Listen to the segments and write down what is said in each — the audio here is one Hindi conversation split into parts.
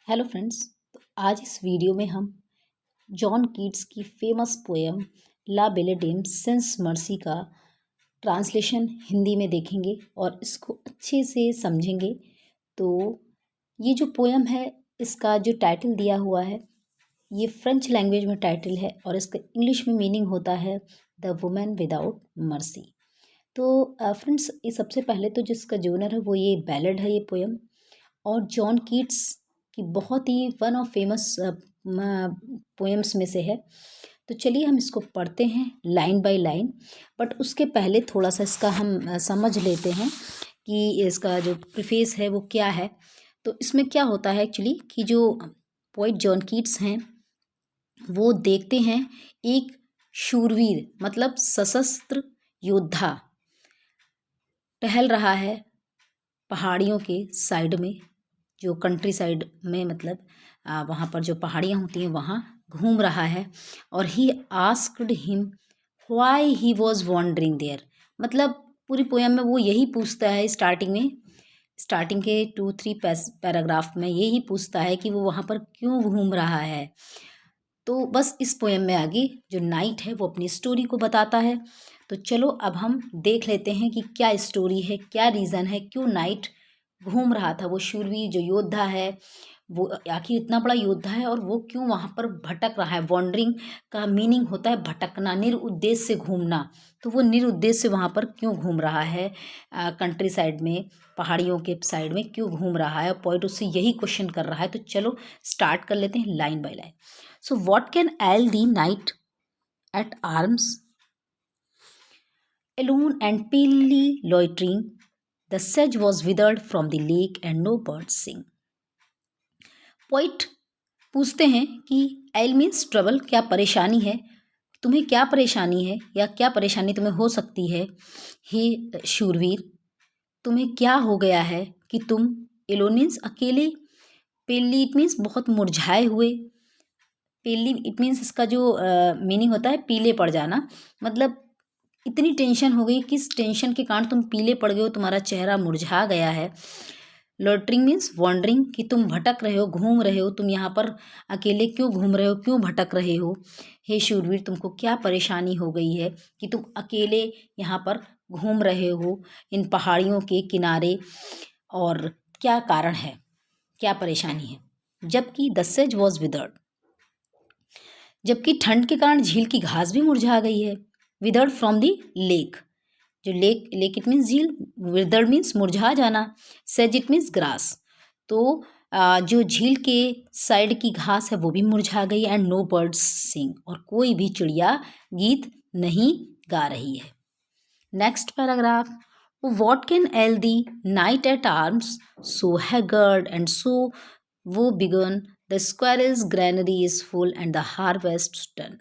Hello friends. तो आज इस वीडियो में हम जॉन कीट्स की फेमस पोएम ला बेले डेम सेंस मर्सी का ट्रांसलेशन हिंदी में देखेंगे और इसको अच्छे से समझेंगे। तो ये जो पोएम है, इसका जो टाइटल दिया हुआ है, ये फ्रेंच लैंग्वेज में टाइटल है और इसका इंग्लिश में मीनिंग होता है द वुमेन विदाउट मर्सी। तो फ्रेंड्स, ये सबसे पहले तो जिसका जोनर है वो ये बैलेड है, ये पोएम। और जॉन कीट्स की बहुत ही वन ऑफ फेमस पोएम्स में से है। तो चलिए हम इसको पढ़ते हैं लाइन बाय लाइन। बट उसके पहले थोड़ा सा इसका हम समझ लेते हैं कि इसका जो प्रीफेस है वो क्या है। तो इसमें क्या होता है एक्चुअली कि जो पोइट जॉन कीट्स हैं वो देखते हैं एक शूरवीर मतलब सशस्त्र योद्धा टहल रहा है पहाड़ियों के साइड में, जो कंट्री साइड में मतलब वहाँ पर जो पहाड़ियाँ होती हैं वहाँ घूम रहा है। और ही asked him why he was wandering there. मतलब पूरी पोएम में वो यही पूछता है, स्टार्टिंग के 2-3 पैराग्राफ में यही पूछता है कि वो वहाँ पर क्यों घूम रहा है। तो बस इस पोएम में आगे जो नाइट है वो अपनी स्टोरी को बताता है। तो चलो अब हम देख लेते हैं कि क्या स्टोरी है, क्या रीज़न है, क्यों नाइट घूम रहा था। वो शूरवीर जो योद्धा है, वो आखिर इतना बड़ा योद्धा है और वो क्यों वहाँ पर भटक रहा है। वॉन्डरिंग का मीनिंग होता है भटकना, निरुद्देश्य से घूमना। तो वो निरुद्देश्य से वहाँ पर क्यों घूम रहा है, कंट्री साइड में, पहाड़ियों के साइड में क्यों घूम रहा है। पॉइंट उससे यही क्वेश्चन कर रहा है। तो चलो स्टार्ट कर लेते हैं line by line. So what can ail the knight at arms? Alone and palely loitering, the sedge was withered from the lake and no birds sing. Poet पूछते हैं कि एल मीन्स ट्रबल, क्या परेशानी है, तुम्हें क्या परेशानी है या क्या परेशानी तुम्हें हो सकती है। हे शूरवीर, तुम्हें क्या हो गया है कि तुम, एलोन मीन्स अकेले, पेली इट मीन्स बहुत मुरझाए हुए, पीली इट मीन्स इसका जो मीनिंग होता है पीले पड़ जाना। मतलब इतनी टेंशन हो गई, किस टेंशन के कारण तुम पीले पड़ गए हो, तुम्हारा चेहरा मुरझा गया है। लॉटरिंग मीन्स वॉन्डरिंग, कि तुम भटक रहे हो, घूम रहे हो, तुम यहाँ पर अकेले क्यों घूम रहे हो, क्यों भटक रहे हो। हे शूरवीर, तुमको क्या परेशानी हो गई है कि तुम अकेले यहाँ पर घूम रहे हो इन पहाड़ियों के किनारे, और क्या कारण है, क्या परेशानी है। जबकि द सेज वॉज विदर्ड, जबकि ठंड के कारण झील की घास भी मुरझा गई है। विदर्ड फ्रॉम दी लेक, जो लेक इट मीन्स झील, विदर्ड मीन्स मुरझा जाना, सेज इट मीन्स ग्रास। तो जो झील के साइड की घास है वो भी मुरझा गई। एंड नो बर्ड्स सिंग, और कोई भी चिड़िया गीत नहीं गा रही है। Next paragraph, what can ail thee knight at arms so haggard and so woebegone the squirrel's granary is full and the harvest done.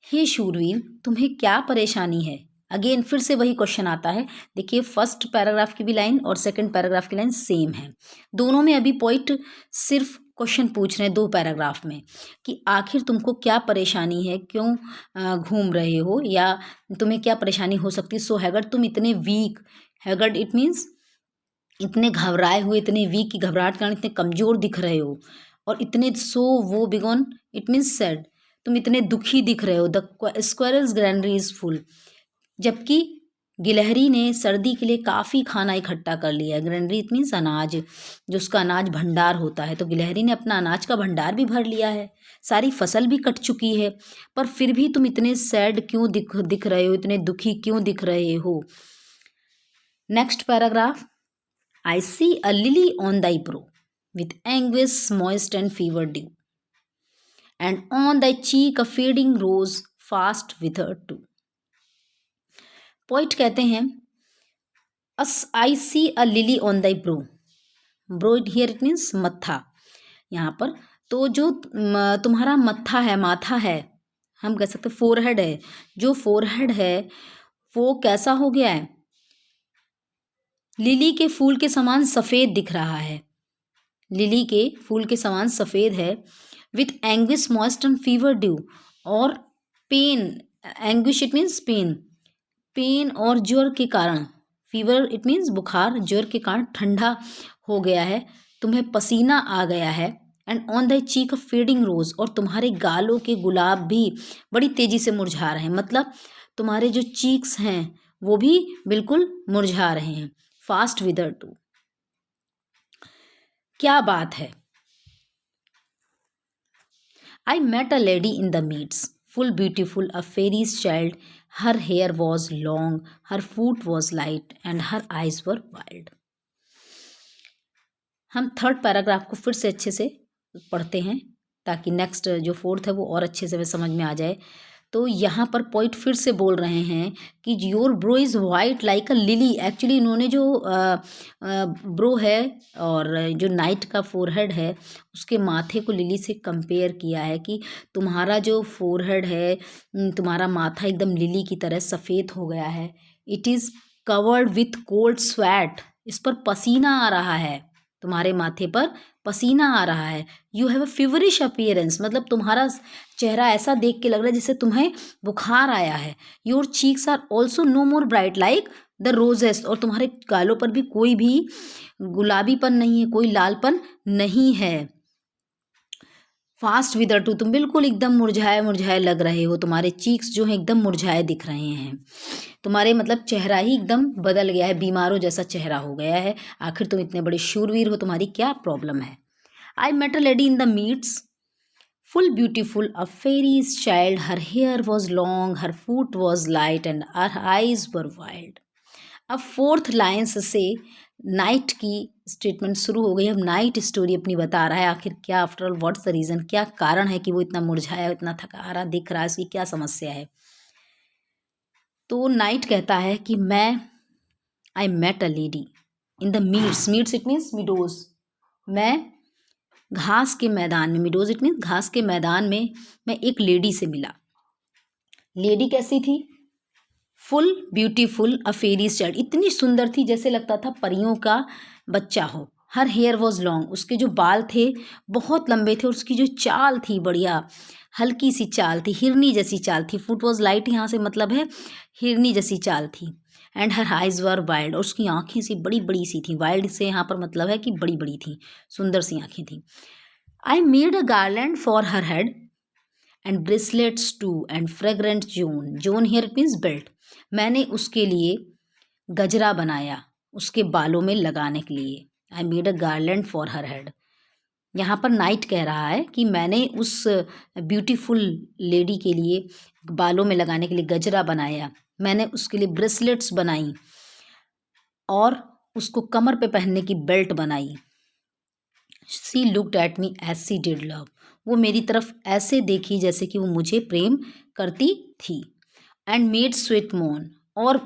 हे शूरवीर, तुम्हें क्या परेशानी है। अगेन फिर से वही क्वेश्चन आता है। देखिए फर्स्ट पैराग्राफ की भी लाइन और सेकंड पैराग्राफ की लाइन सेम है। दोनों में अभी पॉइंट सिर्फ क्वेश्चन पूछ रहे हैं दो पैराग्राफ में कि आखिर तुमको क्या परेशानी है, क्यों घूम रहे हो, या तुम्हें क्या परेशानी हो सकती है। सो हैगर्ड, तुम इतने वीक, हैगर्ड इट मीन्स इतने घबराए हुए, इतने वीक की घबराहट के कारण इतने कमज़ोर दिख रहे हो। और इतने सो वो बिगॉन इट मीन्स सैड, तुम इतने दुखी दिख रहे हो। The squirrel's granary is full, जबकि गिलहरी ने सर्दी के लिए काफ़ी खाना इकट्ठा कर लिया है। ग्रैनरी इट मीन्स अनाज, जो उसका अनाज भंडार होता है। तो गिलहरी ने अपना अनाज का भंडार भी भर लिया है, सारी फसल भी कट चुकी है, पर फिर भी तुम इतने सैड क्यों दिख रहे हो, इतने दुखी क्यों दिख रहे हो। Next paragraph, I see a lily on thy brow, with anguish moist and fever dew, and on thy cheek a fading rose fast withered too. Poet कहते हैं I see a lily on thy brow, brow here it means मत्था यहाँ पर। तो जो तुम्हारा मत्था है, माथा है, हम कह सकते फोरहेड है, जो फोरहेड है वो कैसा हो गया है, लिली के फूल के समान सफ़ेद दिख रहा है। लिली के फूल के समान सफ़ेद है। With anguish moist and fever dew, और pain, anguish it means pain, pain और ज्वर के कारण, फीवर इट मीन्स बुखार, ज्वर के कारण ठंडा हो गया है। तुम्हें पसीना आ गया है, and on the cheek a fading rose, और तुम्हारे गालों के गुलाब भी बड़ी तेजी से मुरझा रहे हैं, मतलब तुम्हारे जो चीक्स हैं वो भी बिल्कुल मुरझा रहे हैं। फास्ट विदर टू, क्या बात है। I met a lady in the meads, full beautiful, a fairy's child. Her hair was long, her foot was light, and her eyes were wild. हम थर्ड पैराग्राफ को फिर से अच्छे से पढ़ते हैं ताकि नेक्स्ट जो फोर्थ है वो और अच्छे से समझ में आ जाए। तो यहाँ पर पोइट फिर से बोल रहे हैं कि your bro is white like a lily. Actually इन्होंने जो ब्रो है और जो नाइट का फोरहेड है उसके माथे को लिली से कंपेयर किया है कि तुम्हारा जो फोरहेड है, तुम्हारा माथा एकदम लिली की तरह सफ़ेद हो गया है। It is covered with cold sweat, इस पर पसीना आ रहा है, तुम्हारे माथे पर पसीना आ रहा है। You have a feverish appearance, मतलब तुम्हारा चेहरा ऐसा देख के लग रहा है जैसे तुम्हें बुखार आया है। Your cheeks are also no more bright like the roses, और तुम्हारे गालों पर भी कोई भी गुलाबीपन नहीं है, कोई लालपन नहीं है। फास्ट विदर टू, तुम बिल्कुल एकदम मुरझाए मुरझाए लग रहे हो, तुम्हारे चीक्स जो हैं एकदम मुरझाए दिख रहे हैं, तुम्हारे मतलब चेहरा ही एकदम बदल गया है, बीमारों जैसा चेहरा हो गया है। आखिर तुम इतने बड़े शूरवीर हो, तुम्हारी क्या प्रॉब्लम है। I met a lady in the meads, full beautiful, a fairy's child. Her hair was long, her foot was light, and her eyes were wild. अब फोर्थ लाइन से नाइट की स्टेटमेंट शुरू हो गई। अब नाइट स्टोरी अपनी बता रहा है आखिर क्या, after all what's the reason, क्या कारण है कि वो इतना मुरझाया, इतना थका रहा दिख रहा है, इसकी क्या समस्या है। तो नाइट कहता है कि I met a lady in the meads, meads it means meadows, मैं घास के मैदान में, मिडोज इट मीन्स घास के मैदान में मैं एक लेडी से मिला। लेडी कैसी थी, फुल ब्यूटीफुल अ फेरीज चाइल्ड, इतनी सुंदर थी जैसे लगता था परियों का बच्चा हो। हर हेयर वॉज लॉन्ग, उसके जो बाल थे बहुत लंबे थे, और उसकी जो चाल थी बढ़िया हल्की सी चाल थी, हिरनी जैसी चाल थी। फुट वॉज लाइट, यहाँ से मतलब है हिरनी जैसी चाल थी। And her eyes were wild, और उसकी आँखें सी बड़ी बड़ी सी थी। वाइल्ड से यहाँ पर मतलब है कि बड़ी बड़ी थी, सुंदर सी आँखें थी। I made a garland for her head and bracelets too and fragrant June. June here it means belt. मैंने उसके लिए गजरा बनाया उसके बालों में लगाने के लिए। I made a garland for her head. यहाँ पर नाइट कह रहा है कि मैंने उस ब्यूटीफुल लेडी के लिए बालों में लगाने के लिए गजरा बनाया, मैंने उसके लिए ब्रेसलेट्स बनाई और उसको कमर पे पहनने की बेल्ट बनाई। She looked at me as she did love, वो मेरी तरफ ऐसे देखी जैसे कि वो मुझे प्रेम करती थी। एंड मेड स्वीट मोन, और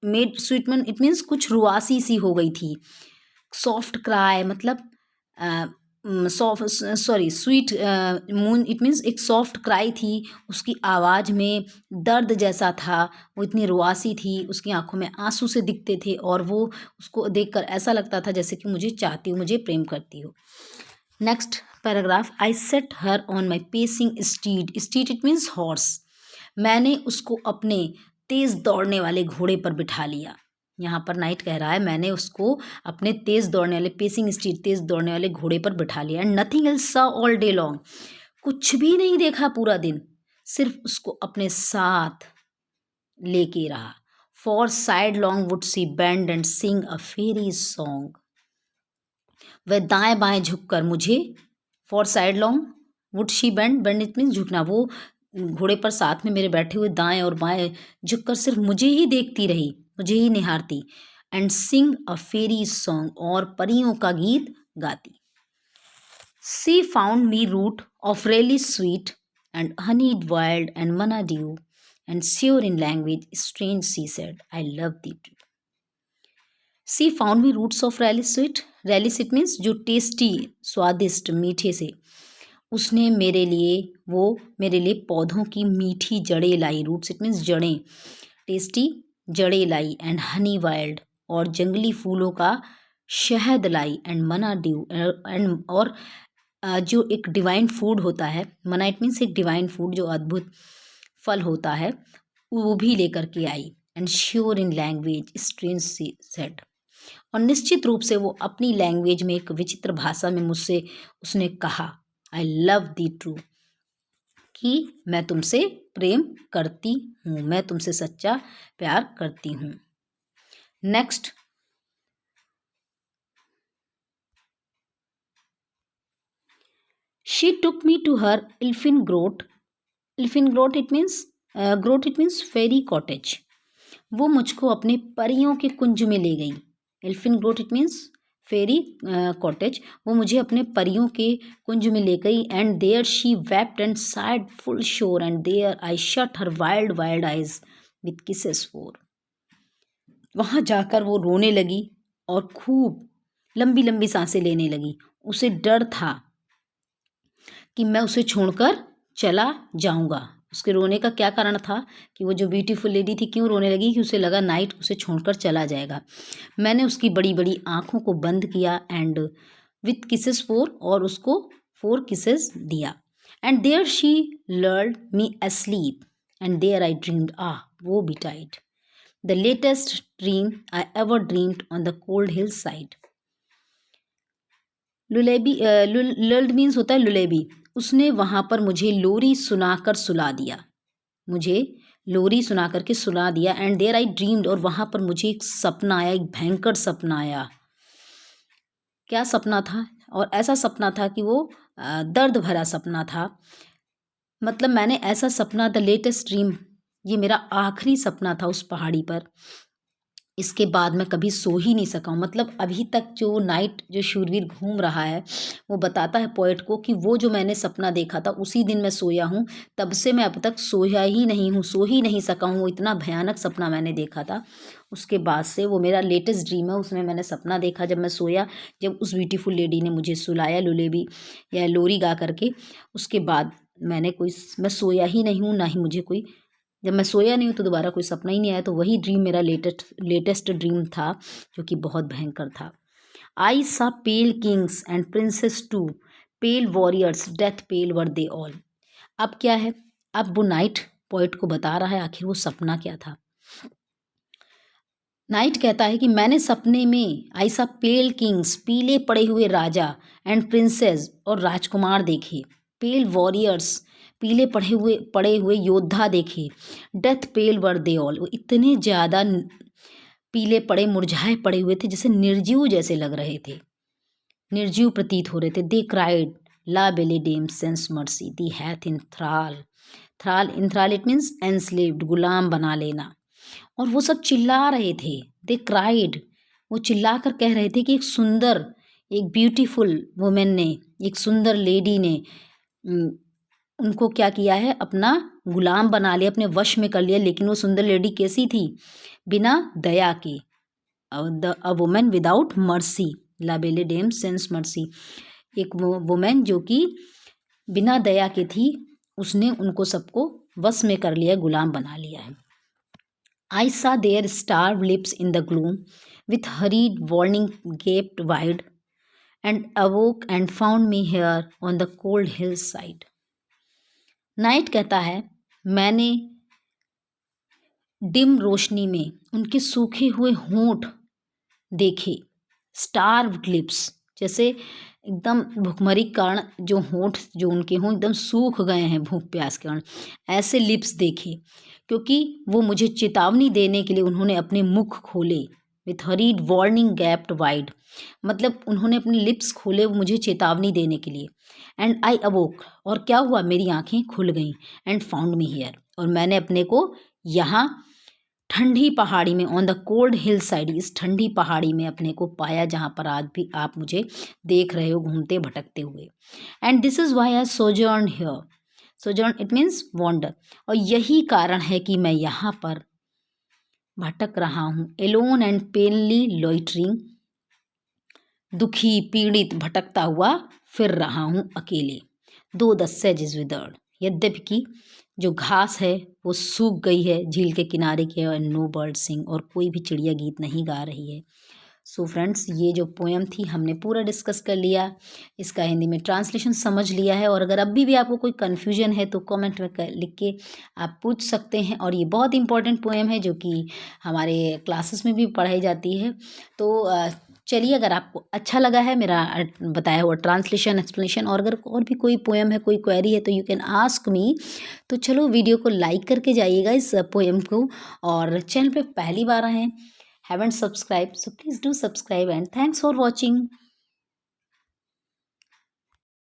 मेड स्वीट मोन इट मीन्स कुछ रुआसी सी हो गई थी। सॉफ्ट क्राई मतलब soft sorry sweet moon it means एक सॉफ्ट क्राई थी, उसकी आवाज़ में दर्द जैसा था, वो इतनी रुआसी थी, उसकी आंखों में आंसू से दिखते थे, और वो उसको देखकर ऐसा लगता था जैसे कि मुझे चाहती हो, मुझे प्रेम करती हो। Next paragraph, I set her on my pacing stead, stead it means horse, मैंने उसको अपने तेज़ दौड़ने वाले घोड़े पर बिठा लिया। यहाँ पर नाइट कह रहा है मैंने उसको अपने तेज़ दौड़ने वाले पेसिंग स्टीड तेज़ दौड़ने वाले घोड़े पर बिठा लिया। And nothing else saw all day long, कुछ भी नहीं देखा पूरा दिन, सिर्फ उसको अपने साथ लेके रहा। For sidelong would she bend and sing a fairy song, वह दाएं बाएं झुककर मुझे, for sidelong would she bend, bend it means झुकना, वो घोड़े पर साथ में मेरे बैठे हुए दाएं और बाएं झुककर सिर्फ मुझे ही देखती रही, मुझे ही निहारती। And sing a fairy song, और परियों का गीत गाती। She found me root of relish sweet and honeyed wild and manna dew and sure in language strange she said I love thee true. She found me roots of relish sweet, relish sweet means जो टेस्टी स्वादिष्ट मीठे से, उसने मेरे लिए पौधों की मीठी जड़ें लाई। रूट्स इट मीन्स जड़ें, टेस्टी जड़ें लाई। एंड हनी वाइल्ड, और जंगली फूलों का शहद लाई। एंड मना ड्यू, एंड और जो एक डिवाइन फूड होता है, मना इट मीन्स एक डिवाइन फूड जो अद्भुत फल होता है, वो भी लेकर के आई। And sure in language strange she said, और निश्चित रूप से वो अपनी लैंग्वेज में एक विचित्र भाषा में मुझसे उसने कहा, आई लव दी ट्रू, कि मैं तुमसे प्रेम करती हूँ, मैं तुमसे सच्चा प्यार करती हूँ। Next, she took me to her elfin grot. Elfin grot it means fairy cottage. वो मुझको अपने परियों के कुंज में ले गई। Elfin grot it means fairy cottage. वो मुझे अपने परियों के कुंज में ले गई। And there she wept and sighed full sore and there I shut her wild wild eyes with kisses four. वहाँ जाकर वो रोने लगी और खूब लंबी लंबी सांसें लेने लगी। उसे डर था कि मैं उसे छोड़कर चला जाऊंगा। उसके रोने का क्या कारण था कि वो जो ब्यूटीफुल लेडी थी क्यों रोने लगी, कि उसे लगा नाइट उसे छोड़कर चला जाएगा। मैंने उसकी बड़ी बड़ी आंखों को बंद किया एंड विथ किसेस फोर, और उसको 4 किसेस दिया। And there she lulled me asleep and there I dreamed, woe betide, the latest dream I ever dreamed on the cold hill side. Lullaby, lulled means होता है लुलेबी। उसने वहाँ पर मुझे लोरी सुनाकर सुला दिया, मुझे लोरी सुना करके सुला दिया। एंड देयर आई ड्रीम्ड, और वहाँ पर मुझे एक सपना आया, एक भयंकर सपना आया। क्या सपना था? और ऐसा सपना था कि वो दर्द भरा सपना था। मतलब मैंने ऐसा सपना, द लेटेस्ट ड्रीम, ये मेरा आखिरी सपना था उस पहाड़ी पर। इसके बाद मैं कभी सो ही नहीं सका हूँ। मतलब अभी तक जो नाइट जो शूरवीर घूम रहा है वो बताता है पोएट को कि वो जो मैंने सपना देखा था उसी दिन मैं सोया हूँ, तब से मैं अब तक सोया ही नहीं हूँ, सो ही नहीं सका हूँ। वो इतना भयानक सपना मैंने देखा था। उसके बाद से वो मेरा लेटेस्ट ड्रीम है, उसमें मैंने सपना देखा जब मैं सोया, जब उस ब्यूटीफुल लेडी ने मुझे सुलाया लुलेबी या लोरी गा करके। उसके बाद मैं सोया ही नहीं हूँ, ना ही मुझे कोई, जब मैं सोया नहीं हूँ तो दोबारा कोई सपना ही नहीं आया। तो वही ड्रीम मेरा लेटेस्ट ड्रीम था जो कि बहुत भयंकर था। I saw pale kings and princes too, pale warriors death pale were they all. अब क्या है, अब वो नाइट पोइट को बता रहा है आखिर वो सपना क्या था। नाइट कहता है कि मैंने सपने में आई सा पेल किंग्स, पीले पड़े हुए राजा, एंड प्रिंसेस, और राजकुमार देखे, पेल वॉरियर्स, पड़े हुए योद्धा देखे, death pale were they all, वो इतने ज़्यादा पीले पड़े मुरझाए पड़े हुए थे जैसे निर्जीव जैसे लग रहे थे, निर्जीव प्रतीत हो रहे थे। दे cried la belle dame sans merci thee hath in thrall. Thrall it means enslaved, गुलाम बना लेना। और वो सब चिल्ला रहे थे, दे क्राइड, वो चिल्ला कर कह रहे थे कि एक ब्यूटीफुल वुमेन ने, एक सुंदर लेडी ने उनको क्या किया है, अपना गुलाम बना लिया, अपने वश में कर लिया। लेकिन वो सुंदर लेडी कैसी थी? बिना दया के, a woman without mercy, la belle dame sans merci, एक वुमेन जो कि बिना दया के थी, उसने उनको सबको वश में कर लिया, गुलाम बना लिया है। I saw their starved lips in the gloom, with hurried warning gaped wide, and awoke and found me here on the cold hillside. Night कहता है मैंने डिम रोशनी में उनके सूखे हुए होंठ देखे, स्टार्व्ड लिप्स, जैसे एकदम भूखमरी के कारण जो होंठ जो उनके हों एकदम सूख गए हैं भूख प्यास के कारण, ऐसे लिप्स देखे। क्योंकि वो मुझे चेतावनी देने के लिए उन्होंने अपने मुख खोले, with hurried warning gapped wide, मतलब उन्होंने अपने लिप्स खोले वो मुझे चेतावनी देने के लिए। एंड आई अवोक, और क्या हुआ, मेरी आंखें खुल गईं। एंड फाउंड मी हियर, और मैंने अपने को यहाँ ठंडी पहाड़ी में, on the cold hill side, इस ठंडी पहाड़ी में अपने को पाया जहाँ पर आज भी आप मुझे देख रहे हो घूमते भटकते हुए। And this is why I sojourn here, sojourn it means wander, और यही कारण है कि मैं यहाँ पर भटक रहा हूँ। एलोन एंड पेनली लॉइटरिंग, दुखी पीड़ित भटकता हुआ फिर रहा हूँ अकेले। दो द सेज इज विदर्ड, यद्यपि कि जो घास है वो सूख गई है झील के किनारे की, और नो बर्ड सिंग, और कोई भी चिड़िया गीत नहीं गा रही है। सो फ्रेंड्स, ये जो पोएम थी हमने पूरा डिस्कस कर लिया, इसका हिंदी में ट्रांसलेशन समझ लिया है। और अगर अभी भी आपको कोई कन्फ्यूजन है तो कमेंट में लिख के आप पूछ सकते हैं। और ये बहुत इंपॉर्टेंट पोएम है जो कि हमारे क्लासेस में भी पढ़ाई जाती है। तो चलिए, अगर आपको अच्छा लगा है मेरा बताया हुआ ट्रांसलेशन एक्सप्लेनेशन, और अगर और भी कोई पोएम है, कोई क्वेरी है, तो यू कैन आस्क मी। तो चलो, वीडियो को लाइक करके जाइएगा इस पोएम को। और चैनल पे पहली बार आए हैं, haven't subscribed, so please do subscribe, and thanks for watching.